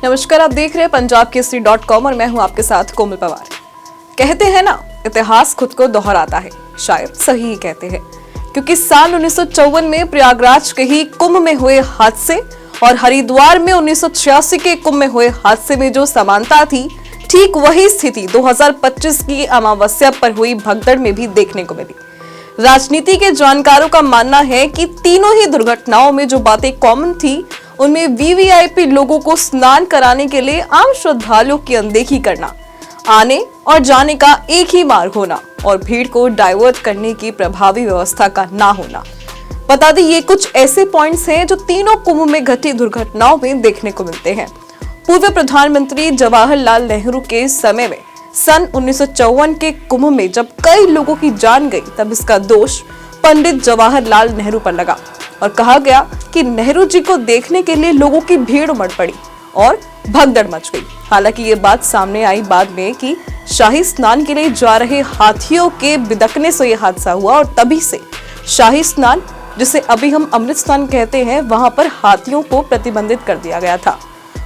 नमस्कार, आप देख रहे हैं punjabkesari.com और मैं हूं आपके साथ कोमल पवार। कहते हैं ना, इतिहास खुद को दोहराता है। शायद सही ही कहते हैं, क्योंकि साल 1954 में प्रयागराज के ही कुंभ में हुए हादसे और हरिद्वार में 1986 के कुंभ में हुए हादसे में जो समानता थी, ठीक वही स्थिति 2025 की अमावस्या पर हुई भगदड़ में भी देखने को मिली। राजनीति के जानकारों का मानना है कि तीनों ही दुर्घटनाओं में जो बातें कॉमन थी, उनमें वीवीआईपी लोगों को स्नान कराने के लिए आम श्रद्धालुओं की अनदेखी करना, आने और जाने का एक ही मार्ग होना और भीड़ को डाइवर्ट करने की प्रभावी व्यवस्था का ना होना। बता दें, ये कुछ ऐसे पॉइंट्स हैं जो तीनों कुंभ में घटी दुर्घटनाओं में देखने को मिलते हैं। पूर्व प्रधानमंत्री जवाहरलाल नेहरू के समय में सन 1954 के कुंभ में जब कई लोगों की जान गई, तब इसका दोष पंडित जवाहरलाल नेहरू पर लगा और कहा गया कि नेहरू जी को देखने के लिए लोगों की भीड़ उमड़ पड़ी और भगदड़ मच गई। हालांकि ये बात सामने आई बाद में कि शाही स्नान के लिए जा रहे हाथियों के बिदकने से यह हादसा हुआ और तभी से शाही स्नान, जिसे अभी हम अमृत स्नान कहते हैं, वहां पर हाथियों को प्रतिबंधित कर दिया गया था।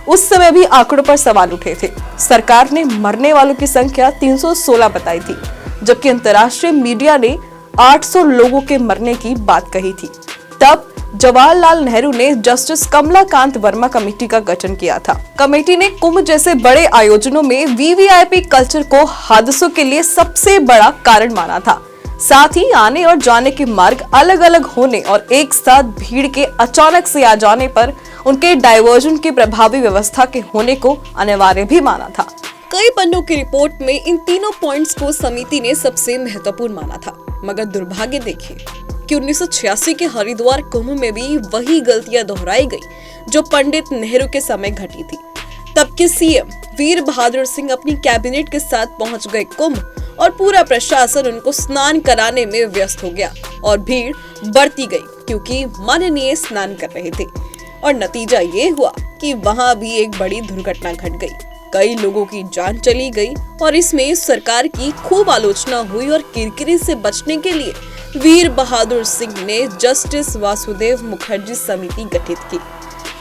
उस समय भी आंकड़ों पर सवाल उठे थे। सरकार ने मरने वालों की संख्या 316 बताई थी, जबकि अंतर्राष्ट्रीय मीडिया ने 800 लोगों के मरने की बात कही थी। तब जवाहरलाल नेहरू ने जस्टिस कमलाकांत वर्मा कमेटी का गठन किया था। कमेटी ने कुंभ जैसे बड़े आयोजनों में वीवीआईपी कल्चर को हादसों के लिए सबसे बड़ा कारण माना था। साथ ही आने और जाने के मार्ग अलग अलग होने और एक साथ भीड़ के अचानक से आ जाने पर उनके डाइवर्जन की प्रभावी व्यवस्था के होने को अनिवार्य भी माना था। कई पन्नों की रिपोर्ट में इन तीनों पॉइंट्स को समिति ने सबसे महत्वपूर्ण माना था, मगर दुर्भाग्य देखिए कि 1986 के हरिद्वार कुंभ में भी वही गलतियां दोहराई गई जो पंडित नेहरू के समय घटी थी। तब के सीएम वीर बहादुर सिंह अपनी कैबिनेट के साथ पहुंच गए कुंभ और पूरा प्रशासन उनको स्नान कराने में व्यस्त हो गया और भीड़ बढ़ती गई क्योंकि माननीय स्नान कर रहे थे। और नतीजा ये हुआ कि वहां भी एक बड़ी दुर्घटना घट गई। कई लोगों की जान चली गई और इसमें सरकार की खूब आलोचना हुई और किरकिरी से बचने के लिए वीर बहादुर सिंह ने जस्टिस वासुदेव मुखर्जी समिति गठित की।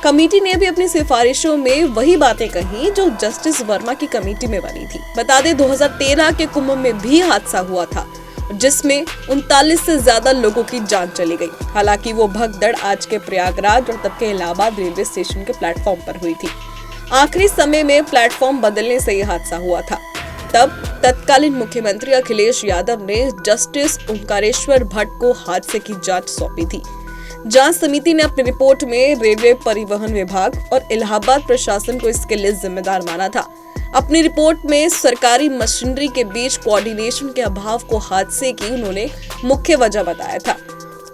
कमेटी ने भी अपनी सिफारिशों में वही बातें कही जो जस्टिस वर्मा की कमेटी में बनी थी। बता दें, 2013 के कुंभ में भी हादसा हुआ था, जिसमें 39 से ज्यादा लोगों की जान चली गई। हालांकि वो भगदड़ आज के प्रयागराज और तब के इलाहाबाद रेलवे स्टेशन के प्लेटफॉर्म पर हुई थी। आखिरी समय में प्लेटफॉर्म बदलने से यह हादसा हुआ था। तब तत्कालीन मुख्यमंत्री अखिलेश यादव ने जस्टिस ओंकारेश्वर भट्ट को हादसे की जांच सौंपी थी। जांच समिति ने अपनी रिपोर्ट में रेलवे परिवहन विभाग और इलाहाबाद प्रशासन को इसके लिए जिम्मेदार माना था। अपनी रिपोर्ट में सरकारी मशीनरी के बीच कोऑर्डिनेशन के अभाव को हादसे की उन्होंने मुख्य वजह बताया था।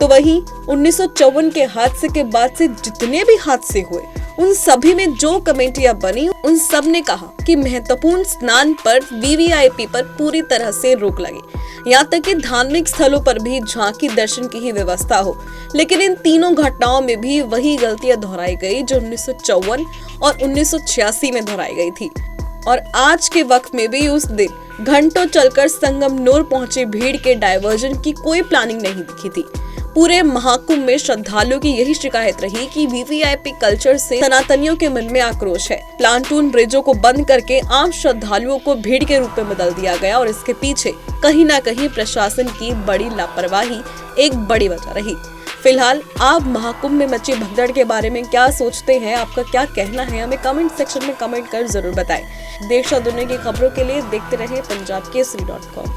तो वहीं 1954 के हादसे के बाद से जितने भी हादसे हुए, उन सभी में जो कमेटियां बनी, उन सब ने कहा कि महत्वपूर्ण स्नान पर वीवीआईपी पर पूरी तरह से रोक लगे। यहाँ तक कि धार्मिक स्थलों पर भी झांकी दर्शन की ही व्यवस्था हो। लेकिन इन तीनों घटनाओं में भी वही गलतियां दोहराई गई जो 1954 और 1986 में दोहराई गई थी। और आज के वक्त में भी उस दिन घंटों चलकर संगम नूर पहुंचे भीड़ के डाइवर्जन की कोई प्लानिंग नहीं दिखी थी। पूरे महाकुंभ में श्रद्धालुओं की यही शिकायत रही कि वीवीआईपी कल्चर से सनातनियों के मन में आक्रोश है। प्लांटून ब्रिजों को बंद करके आम श्रद्धालुओं को भीड़ के रूप में बदल दिया गया और इसके पीछे कहीं न कहीं प्रशासन की बड़ी लापरवाही एक बड़ी वजह रही। फिलहाल आप महाकुंभ में मची भगदड़ के बारे में क्या सोचते हैं? आपका क्या कहना है? हमें कमेंट सेक्शन में कमेंट कर जरूर बताएं। देश और दुनिया की खबरों के लिए देखते रहें punjabkesari.com।